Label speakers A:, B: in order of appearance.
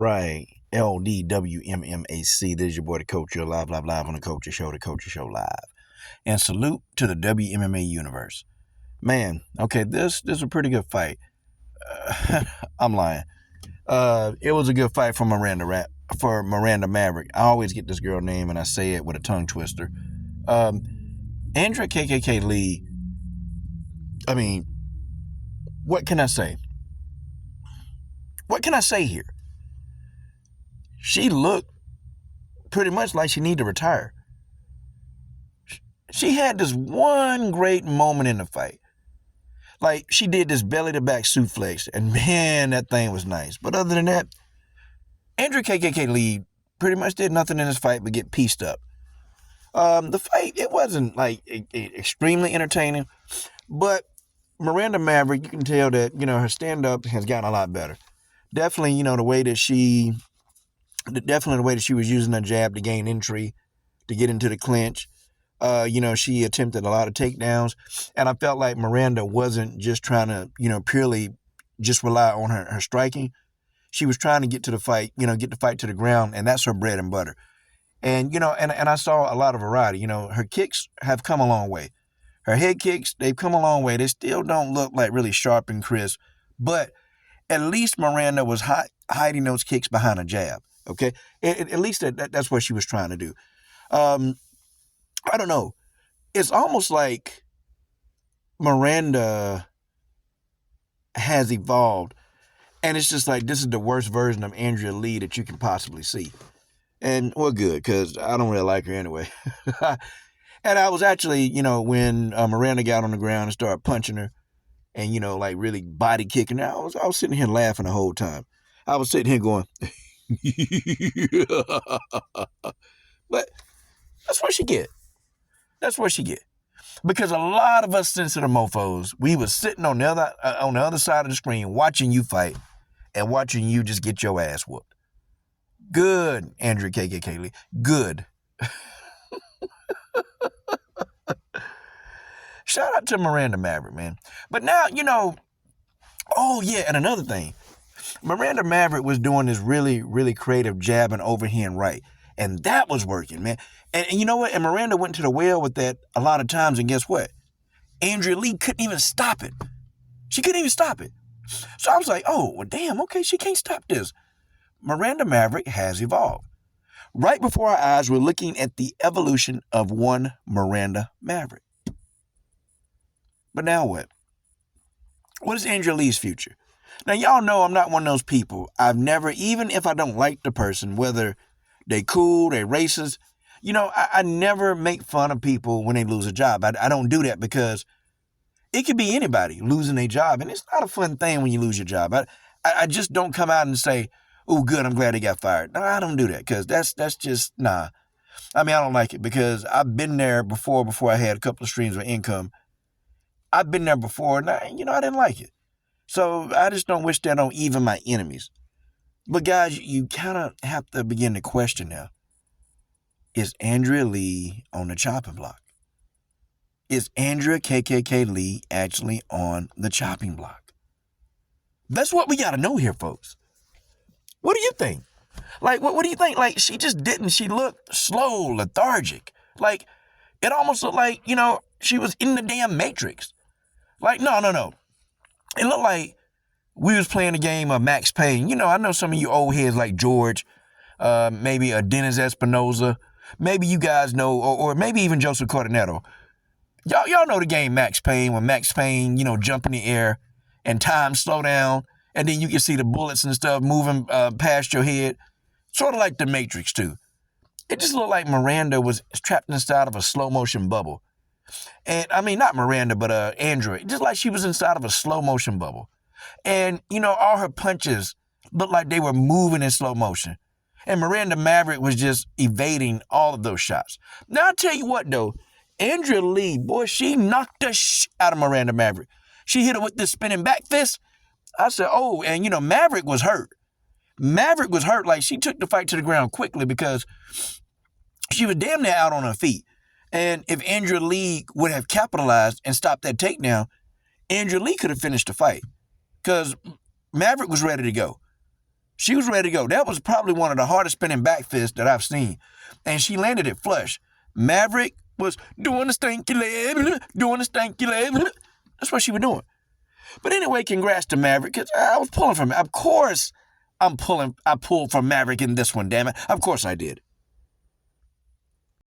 A: Right. LDWMMAC. This is your boy, the Coach. You're live on the Culture Show, the Culture Show Live. And salute to the WMMA universe. Man, okay, this is a pretty good fight. I'm lying. It was a good fight for Miranda Maverick. I always get this girl name and I say it with a tongue twister. Um, Andrea KKK Lee. I mean, what can I say? What can I say here? She looked pretty much like she needed to retire. She had this one great moment in the fight. Like, she did this belly-to-back suplex, and man, that thing was nice. But other than that, Andrea KKK Lee pretty much did nothing in this fight but get pieced up. The fight, it wasn't, like, extremely entertaining, but Miranda Maverick, you can tell that, her stand-up has gotten a lot better. Definitely, the way that she was using her jab to gain entry, to get into the clinch. She attempted a lot of takedowns, and I felt like Miranda wasn't just trying to, purely just rely on her striking. She was trying to get to the fight, get the fight to the ground, and that's her bread and butter. And, and I saw a lot of variety. Her kicks have come a long way. Her head kicks, they've come a long way. They still don't look like really sharp and crisp, but at least Miranda was hiding those kicks behind a jab, okay? At least that's what she was trying to do. I don't know. It's almost like Miranda has evolved, and it's just like this is the worst version of Andrea Lee that you can possibly see. And, well, good, because I don't really like her anyway. And I was actually, when Miranda got on the ground and started punching her and, like really body kicking her, I was sitting here laughing the whole time. I was sitting here going, but that's what she get. That's what she get. Because a lot of us sensitive mofos, we was sitting on the other side of the screen watching you fight and watching you just get your ass whooped. Good, Andrea KKK Lee. Good. Shout out to Miranda Maverick, man. But now, oh yeah, and another thing. Miranda Maverick was doing this really, really creative jab and overhand right. And that was working, man. And you know what? And Miranda went to the well with that a lot of times, and guess what? Andrea Lee couldn't even stop it. She couldn't even stop it. So I was like, oh, well, damn, okay, she can't stop this. Miranda Maverick has evolved. Right before our eyes, we're looking at the evolution of one Miranda Maverick. But now what? What is Andrea Lee's future? Now, y'all know I'm not one of those people. I've never, even if I don't like the person, whether they cool, they racist, I never make fun of people when they lose a job. I don't do that because it could be anybody losing a job, and it's not a fun thing when you lose your job. I just don't come out and say, oh, good, I'm glad they got fired. No, I don't do that because that's just, nah. I mean, I don't like it because I've been there before I had a couple of streams of income. I've been there before, and I didn't like it. So I just don't wish that on even my enemies. But guys, you kind of have to begin to question now. Is Andrea Lee on the chopping block? Is Andrea KKK Lee actually on the chopping block? That's what we got to know here, folks. What do you think? Like, what do you think? Like, she just didn't. She looked slow, lethargic. Like, it almost looked like, she was in the damn Matrix. Like, no. It looked like we was playing a game of Max Payne. I know some of you old heads like George, maybe a Dennis Espinosa. Maybe you guys know, or maybe even Joseph Cornetto. Y'all know the game Max Payne, when Max Payne, jump in the air and time slow down, and then you can see the bullets and stuff moving past your head. Sort of like the Matrix, too. It just looked like Miranda was trapped inside of a slow motion bubble. And I mean, not Miranda, but Andrea. Just like she was inside of a slow motion bubble. And, all her punches looked like they were moving in slow motion. And Miranda Maverick was just evading all of those shots. Now, I'll tell you what, though. Andrea Lee, boy, she knocked the out of Miranda Maverick. She hit her with this spinning back fist. I said, oh, and, Maverick was hurt. Maverick was hurt. Like, she took the fight to the ground quickly because she was damn near out on her feet. And if Andrea Lee would have capitalized and stopped that takedown, Andrea Lee could have finished the fight because Maverick was ready to go. She was ready to go. That was probably one of the hardest spinning back fists that I've seen. And she landed it flush. Maverick was doing the stanky leg, doing the stanky leg. That's what she was doing. But anyway, congrats to Maverick, because I was pulling from it. Of course I pulled for Maverick in this one, damn it. Of course I did.